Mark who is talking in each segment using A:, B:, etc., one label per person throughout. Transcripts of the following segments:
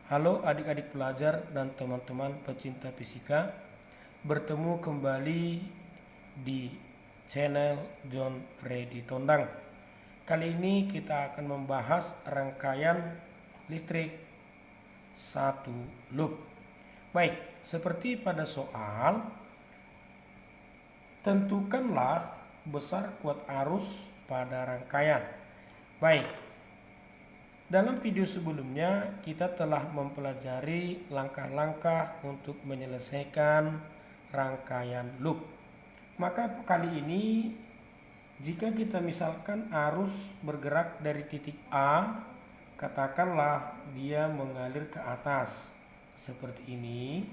A: Halo adik-adik pelajar dan teman-teman pecinta fisika, bertemu kembali di channel John Freddy Tondang. Kali ini kita akan membahas rangkaian listrik satu loop. Baik, seperti pada soal, tentukanlah besar kuat arus pada rangkaian. Baik, dalam video sebelumnya kita telah mempelajari langkah-langkah untuk menyelesaikan rangkaian loop. Maka kali ini jika kita misalkan arus bergerak dari titik A, katakanlah dia mengalir ke atas seperti ini,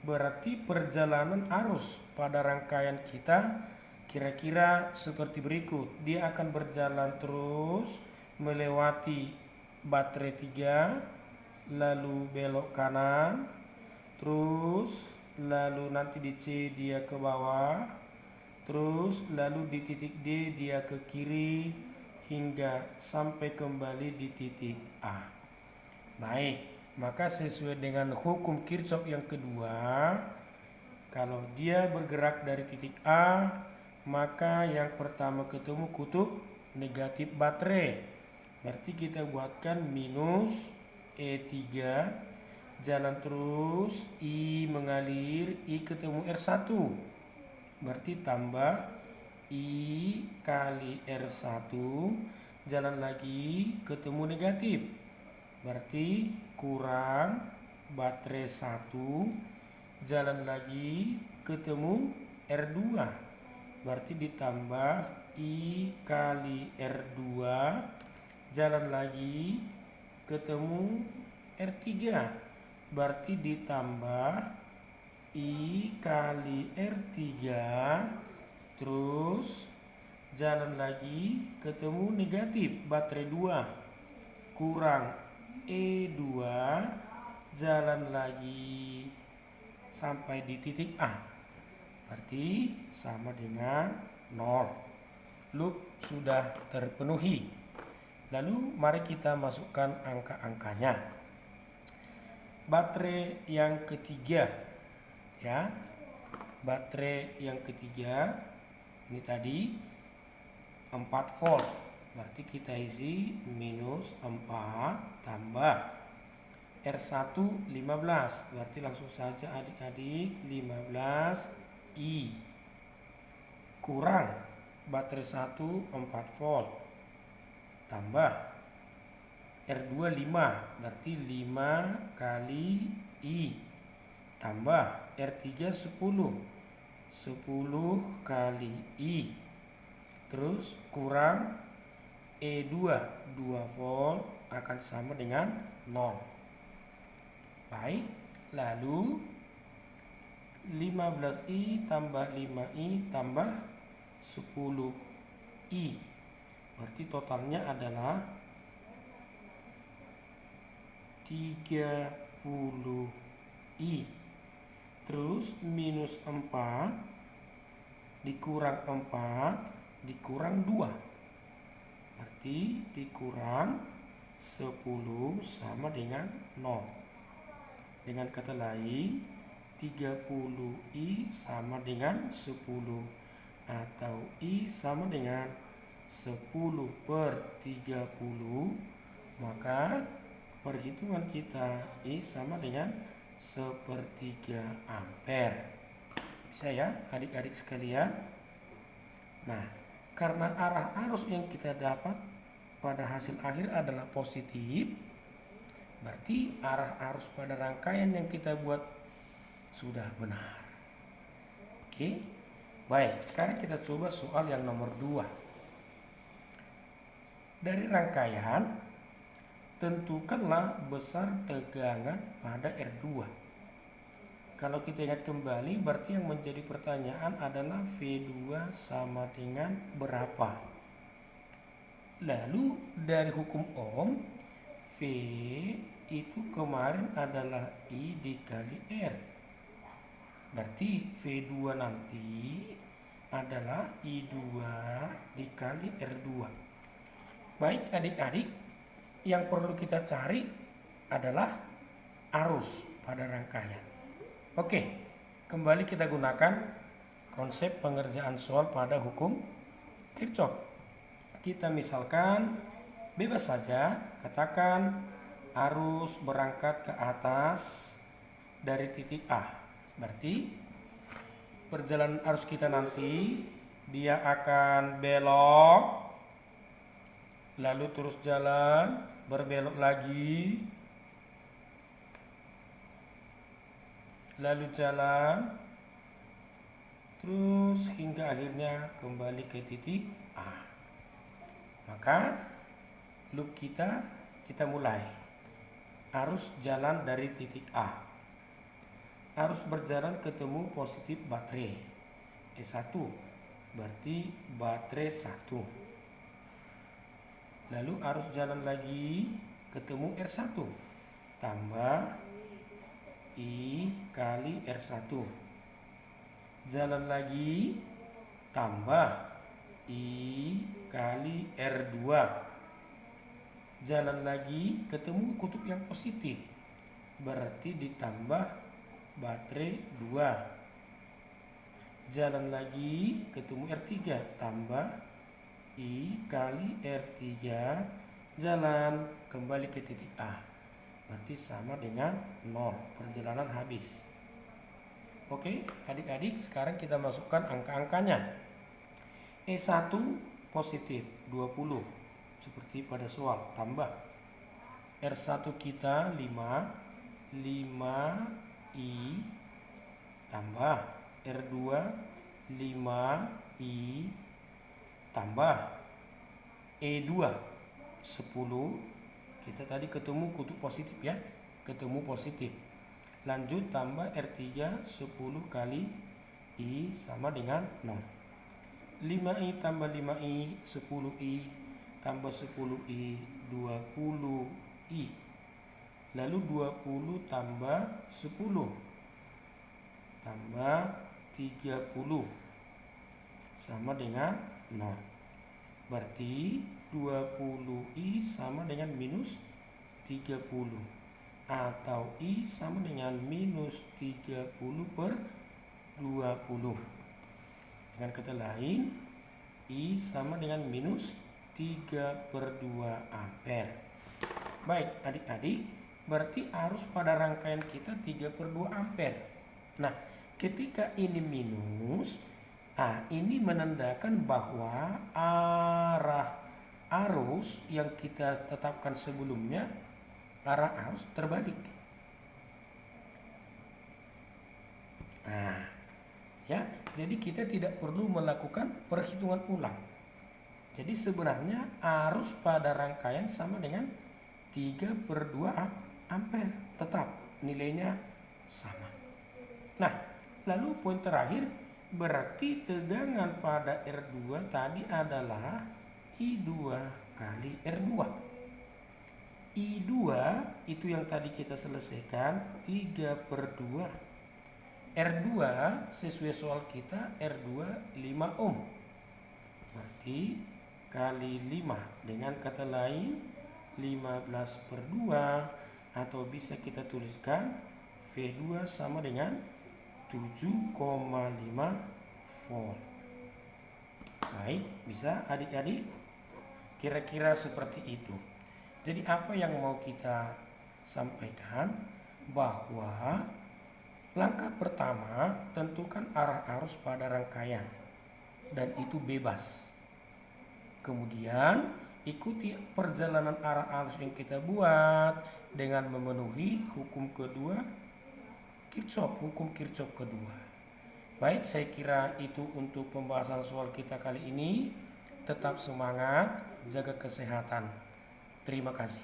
A: berarti perjalanan arus pada rangkaian kita kira-kira seperti berikut. Dia akan berjalan terus melewati baterai 3, lalu belok kanan, terus lalu nanti di C dia ke bawah, terus lalu di titik D dia ke kiri hingga sampai kembali di titik A. Baik, maka sesuai dengan hukum Kirchhoff yang kedua, kalau dia bergerak dari titik A, maka yang pertama ketemu kutub negatif baterai. Berarti kita buatkan minus E3, jalan terus, I mengalir, I ketemu R1. Berarti tambah I kali R1, jalan lagi ketemu negatif. Berarti kurang baterai 1, jalan lagi ketemu R2. Berarti ditambah I kali R2, jalan lagi ketemu R3, berarti ditambah I kali R3, terus jalan lagi ketemu negatif baterai 2, kurang E2, jalan lagi sampai di titik A, berarti sama dengan 0. Loop sudah terpenuhi. Lalu mari kita masukkan angka-angkanya. Baterai yang ketiga, ya, baterai yang ketiga ini tadi 4 volt, berarti kita isi minus 4 tambah R1 15, berarti langsung saja adik-adik 15 I kurang baterai 1 4 volt tambah R2 5, berarti 5 kali I tambah R3 10 kali I, terus kurang E2 2 volt akan sama dengan 0. Baik, lalu 15I tambah 5I tambah 10I, berarti totalnya adalah 30I. Terus minus 4 dikurang 4 dikurang 2, berarti dikurang 10 sama dengan 0. Dengan kata lain 30I sama dengan 10, atau I sama dengan 10 per 30, maka perhitungan kita I sama dengan 1/3 ampere. Bisa ya adik-adik sekalian? Nah, karena arah arus yang kita dapat pada hasil akhir adalah positif, berarti arah arus pada rangkaian yang kita buat sudah benar. Oke, baik, sekarang kita coba soal yang nomor 2. Dari rangkaian, tentukanlah besar tegangan pada R2. Kalau kita ingat kembali, berarti yang menjadi pertanyaan adalah V2 sama dengan berapa. Lalu dari hukum Ohm, V itu kemarin adalah I dikali R. Berarti V2 nanti adalah I2 dikali R2. Baik adik-adik, yang perlu kita cari adalah arus pada rangkaian. Oke, kembali kita gunakan konsep pengerjaan soal pada hukum Kirchhoff. Kita misalkan bebas saja, katakan arus berangkat ke atas dari titik A. Berarti perjalanan arus kita nanti dia akan belok, lalu terus jalan, berbelok lagi, lalu jalan, terus hingga akhirnya kembali ke titik A. Maka loop kita mulai. Arus jalan dari titik A. Arus berjalan ketemu positif baterai E1. Berarti baterai 1. Lalu arus jalan lagi ketemu R1. Tambah I kali R1. Jalan lagi tambah I kali R2. Jalan lagi ketemu kutub yang positif, berarti ditambah baterai 2. Jalan lagi ketemu R3, tambah I kali R3. Jalan kembali ke titik A, berarti sama dengan 0. Perjalanan habis. Oke adik-adik, sekarang kita masukkan angka-angkanya. E1 positif 20 seperti pada soal, tambah R1 kita 5I tambah R2 5I tambah E2 10. Kita tadi ketemu kutub positif ya, ketemu positif. Lanjut tambah R3 10 kali I sama dengan 0. 5I tambah 5I 10I tambah 10I 20I. Lalu 20 tambah 10 tambah 30 sama dengan 0. Berarti 20I sama dengan minus 30, atau I sama dengan minus 30 per 20. Dengan kata lain, I sama dengan minus 3/2 ampere. Baik adik-adik, berarti arus pada rangkaian kita 3/2 ampere. Nah, ketika ini minus, ini menandakan bahwa arah arus yang kita tetapkan sebelumnya, arah arus terbalik. Ya, jadi kita tidak perlu melakukan perhitungan ulang. Jadi sebenarnya arus pada rangkaian sama dengan 3/2 ampere, tetap nilainya sama. Nah, lalu poin terakhir, berarti tegangan pada R2 tadi adalah I2 kali R2. I2 itu yang tadi kita selesaikan 3/2. R2 sesuai soal kita, R2 5 ohm. Berarti kali 5, dengan kata lain 15/2, atau bisa kita tuliskan V2 sama dengan 7,5 volt. Baik, bisa adik-adik? Kira-kira seperti itu. Jadi apa yang mau kita sampaikan, bahwa langkah pertama, tentukan arah arus pada rangkaian, dan itu bebas. Kemudian ikuti perjalanan arah arus yang kita buat dengan memenuhi hukum kedua Kirchhoff, hukum Kirchhoff kedua. Baik, saya kira itu untuk pembahasan soal kita kali ini. Tetap semangat, jaga kesehatan. Terima kasih.